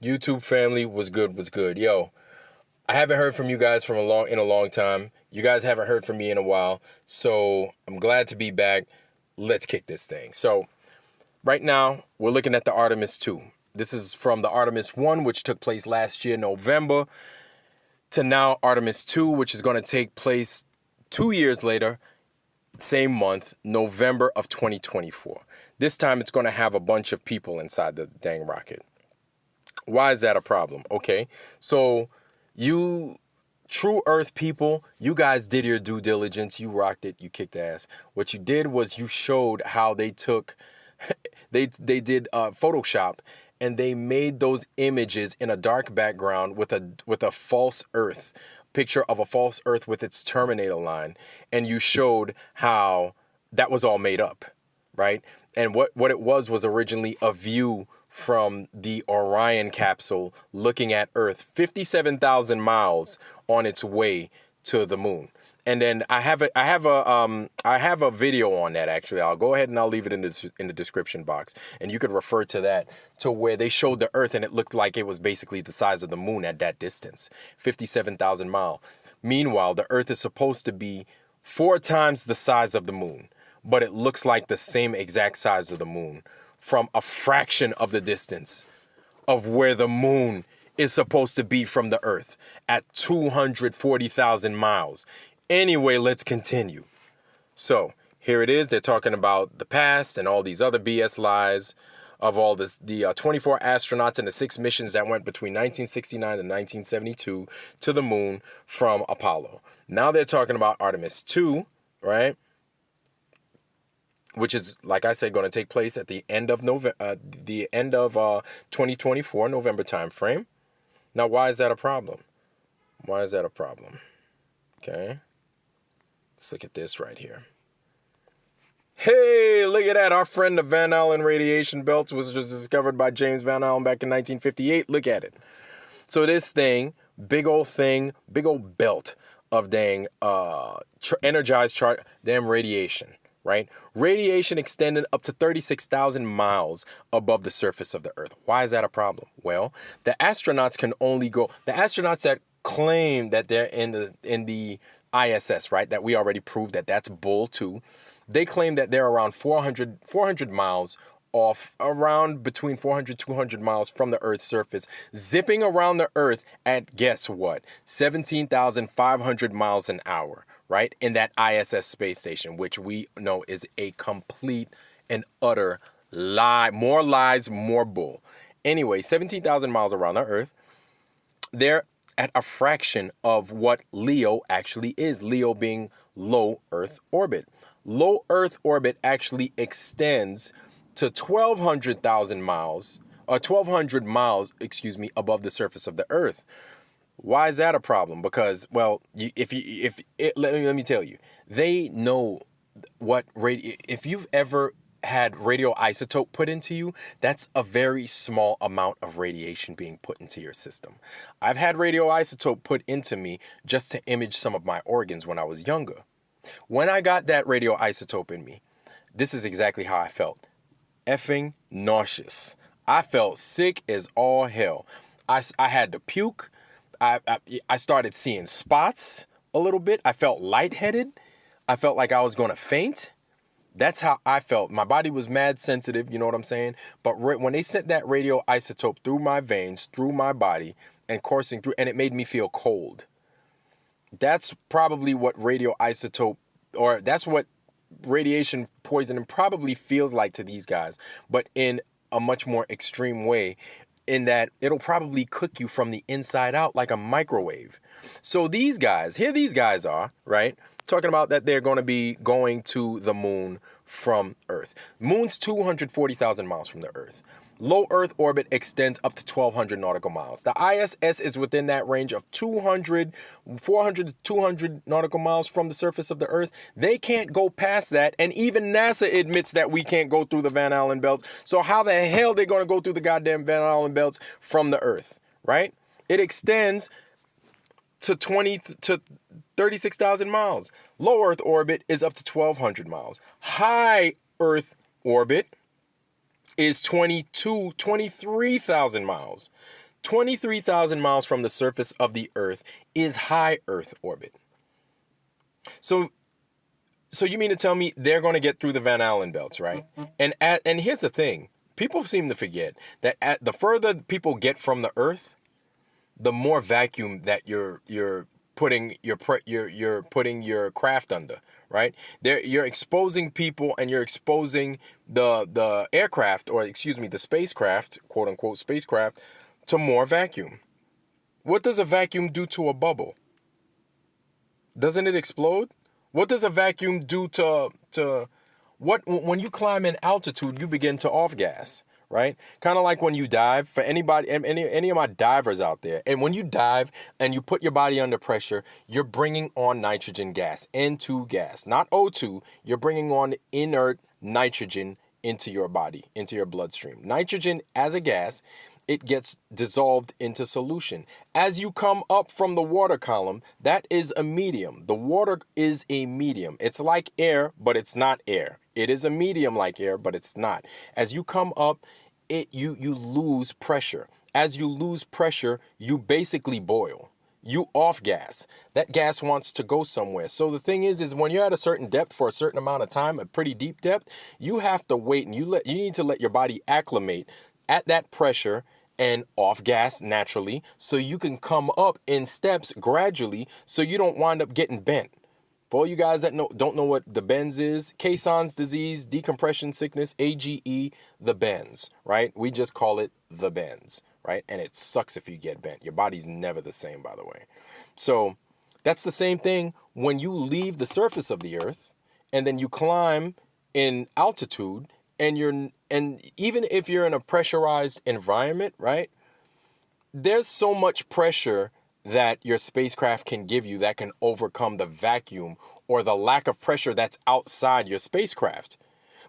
YouTube family, was good. Yo, I haven't heard from you guys in a long time. You guys haven't heard from me in a while. So I'm glad to be back. Let's kick this thing. So right now, we're looking at the Artemis 2. This is from the Artemis 1, which took place last year, November, to now Artemis 2, which is going to take place 2 years later, same month, November of 2024. This time it's going to have a bunch of people inside the dang rocket. Why is that a problem? Okay, so you true Earth people, you guys did your due diligence. You rocked it. You kicked ass. What you did was you showed how they took, they did Photoshop, and they made those images in a dark background with a false Earth picture of a false Earth with its terminator line, and you showed how that was all made up, right? And what it was originally a view from the Orion capsule looking at Earth 57,000 miles on its way to the moon. And then I have a video on that. Actually, I'll go ahead and I'll leave it in the description box, and you could refer to that, to where they showed the Earth and it looked like it was basically the size of the moon at that distance, 57,000 miles. Meanwhile, the Earth is supposed to be 4 times the size of the moon, but it looks like the same exact size of the moon from a fraction of the distance of where the moon is supposed to be from the Earth at 240,000 miles. Anyway, let's continue. So here it is. They're talking about the past and all these other BS lies of all this, the 24 astronauts and the 6 missions that went between 1969 and 1972 to the moon from Apollo. Now they're talking about Artemis 2, right? Which is, like I said, going to take place at the end of 2024, November timeframe. Now, why is that a problem? Why is that a problem? Okay. Let's look at this right here. Hey, look at that. Our friend, the Van Allen radiation belt, was just discovered by James Van Allen back in 1958. Look at it. So this thing, big old belt of dang energized damn radiation, right? Radiation extended up to 36,000 miles above the surface of the Earth. Why is that a problem? Well, the astronauts that claim that they're in the ISS, right? That we already proved that that's bull too. They claim that they're around 400 miles off, around between 400, 200 miles from the Earth's surface, zipping around the Earth at, guess what? 17,500 miles an hour, right? In that ISS space station, which we know is a complete and utter lie. More lies, more bull. Anyway, 17,000 miles around the Earth. They're at a fraction of what LEO actually is. LEO being low Earth orbit. Low Earth orbit actually extends to 1,200 miles, above the surface of the Earth. Why is that a problem? Because, well, let me tell you, they know what if you've ever had radioisotope put into you, that's a very small amount of radiation being put into your system. I've had radioisotope put into me just to image some of my organs when I was younger. When I got that radioisotope in me, this is exactly how I felt. Effing nauseous. I felt sick as all hell. I had to puke. I started seeing spots a little bit. I felt lightheaded. I felt like I was going to faint. That's how I felt. My body was mad sensitive, you know what I'm saying? But when they sent that radioisotope through my veins, through my body, and coursing through, and it made me feel cold. That's probably what that's what radiation poisoning probably feels like to these guys, but in a much more extreme way, in that it'll probably cook you from the inside out like a microwave. So these guys are, right, talking about that they're going to be going to the moon from Earth. Moon's 240,000 miles from the Earth. Low Earth orbit extends up to 1,200 nautical miles. The ISS is within that range of 400 to 200 nautical miles from the surface of the Earth. They can't go past that, and even NASA admits that we can't go through the Van Allen belts. So how the hell are they going to go through the goddamn Van Allen belts from the Earth, right? It extends to 36,000 miles. Low Earth orbit is up to 1,200 miles. High Earth orbit is 23,000 miles. 23,000 miles from the surface of the Earth is high Earth orbit. So you mean to tell me they're going to get through the Van Allen belts, right? And here's the thing. People seem to forget that the further people get from the Earth, the more vacuum that you're putting putting your craft under, right? You're exposing people, and you're exposing the aircraft, or excuse me, the spacecraft, quote unquote spacecraft, to more vacuum. What does a vacuum do to a bubble? Doesn't it explode? What does a vacuum do to what? When you climb in altitude, you begin to off gas, right? Kind of like when you dive. For anybody, any of my divers out there, and when you dive and you put your body under pressure, you're bringing on nitrogen gas, N2 gas, not O2. You're bringing on inert nitrogen into your body, into your bloodstream. Nitrogen as a gas, it gets dissolved into solution. As you come up from the water column, that is a medium. The water is a medium. It's like air, but it's not air. It is a medium like air, but it's not. As you come up, you lose pressure. As you lose pressure, you basically boil. You off gas. That gas wants to go somewhere. So the thing is when you're at a certain depth for a certain amount of time, a pretty deep depth, you have to wait, and you need to let your body acclimate at that pressure and off gas naturally, so you can come up in steps gradually, so you don't wind up getting bent. For all you guys that don't know what the bends is, Caisson's disease, decompression sickness, AGE, the bends, right? We just call it the bends, right? And it sucks if you get bent. Your body's never the same, by the way. So that's the same thing when you leave the surface of the Earth and then you climb in altitude, and even if you're in a pressurized environment, right? There's so much pressure that your spacecraft can give you that can overcome the vacuum or the lack of pressure that's outside your spacecraft.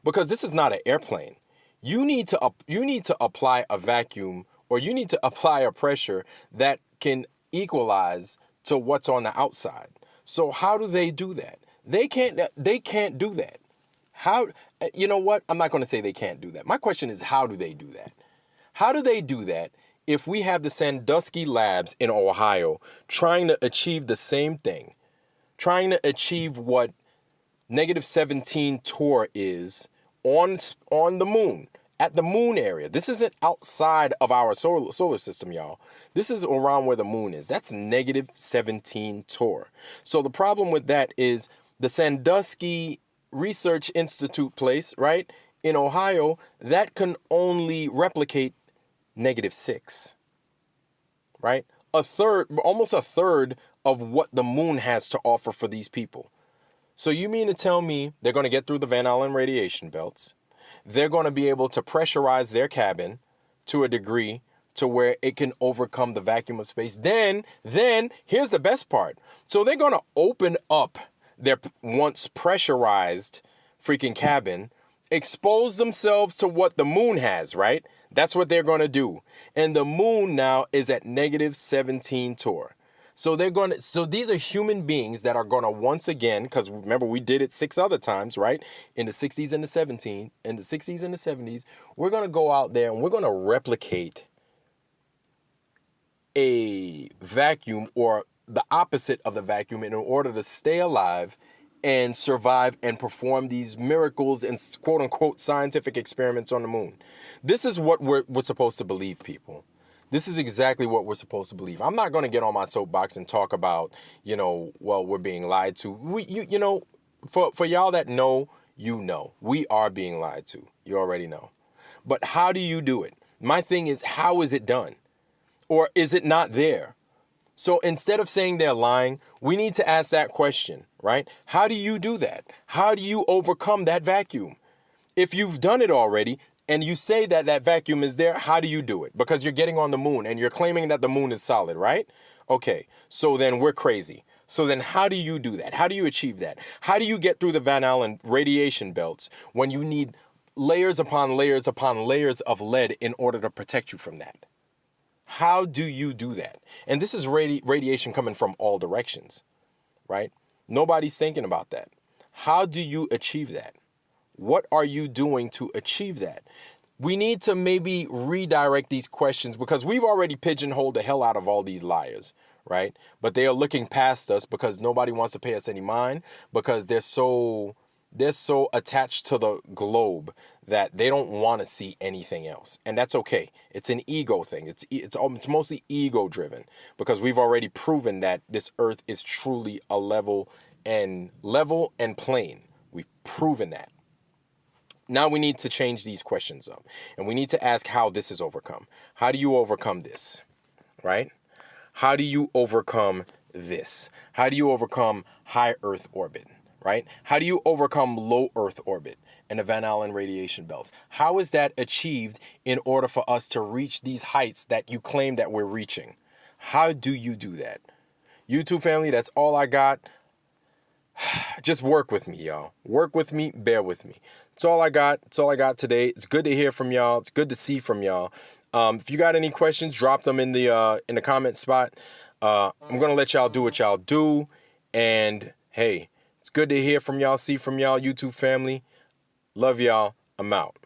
Because this is not an airplane. You need to apply a vacuum, or you need to apply a pressure that can equalize to what's on the outside. So how do they do that? They can't do that. How, you know what? I'm not going to say they can't do that. My question is, how do they do that? How do they do that if we have the Sandusky labs in Ohio trying to achieve the same thing, trying to achieve what -17 torr is on the moon, at the moon area? This isn't outside of our solar system, y'all. This is around where the moon is. That's -17 torr. So the problem with that is the Sandusky Research Institute place, right, in Ohio, that can only replicate -6, right? Almost a third of what the moon has to offer for these people. So you mean to tell me they're going to get through the Van Allen radiation belts? They're going to be able to pressurize their cabin to a degree to where it can overcome the vacuum of space. Then here's the best part. So they're going to open up their once pressurized freaking cabin, expose themselves to what the moon has, right? That's what they're going to do. And the moon now is at -17 torr. So these are human beings that are going to once again, because remember we did it 6 other times, right? In the 60s and the 70s, we're going to go out there and we're going to replicate a vacuum, or the opposite of the vacuum, in order to stay alive and survive and perform these miracles and quote unquote scientific experiments on the moon. This is what we're supposed to believe, people. This is exactly what we're supposed to believe. I'm not going to get on my soapbox and talk about, well, we're being lied to. For y'all that know, we are being lied to. You already know. But how do you do it? My thing is, how is it done? Or is it not there? So instead of saying they're lying, we need to ask that question, right? How do you do that? How do you overcome that vacuum? If you've done it already and you say that that vacuum is there, how do you do it? Because you're getting on the moon and you're claiming that the moon is solid, right? Okay, so then we're crazy. So then how do you do that? How do you achieve that? How do you get through the Van Allen radiation belts when you need layers upon layers upon layers of lead in order to protect you from that? How do you do that? And this is radiation coming from all directions, right? Nobody's thinking about that. How do you achieve that? What are you doing to achieve that? we need to maybe redirect these questions, because we've already pigeonholed the hell out of all these liars, right? But they are looking past us because nobody wants to pay us any mind, because they're so attached to the globe that they don't want to see anything else. And that's okay. It's an ego thing. It's mostly ego driven, because we've already proven that this earth is truly a level and plane. We've proven that. Now we need to change these questions up, and we need to ask how this is overcome. How do you overcome this, right? How do you overcome this? How do you overcome high Earth orbit, right? How do you overcome low Earth orbit and the Van Allen radiation belts? How is that achieved in order for us to reach these heights that you claim that we're reaching? How do you do that? YouTube family, that's all I got. Just work with me, y'all. Work with me, bear with me. That's all I got. That's all I got today. It's good to hear from y'all. It's good to see from y'all. If you got any questions, drop them in the comment spot. I'm gonna let y'all do what y'all do. And hey, it's good to hear from y'all, see from y'all, YouTube family. Love y'all. I'm out.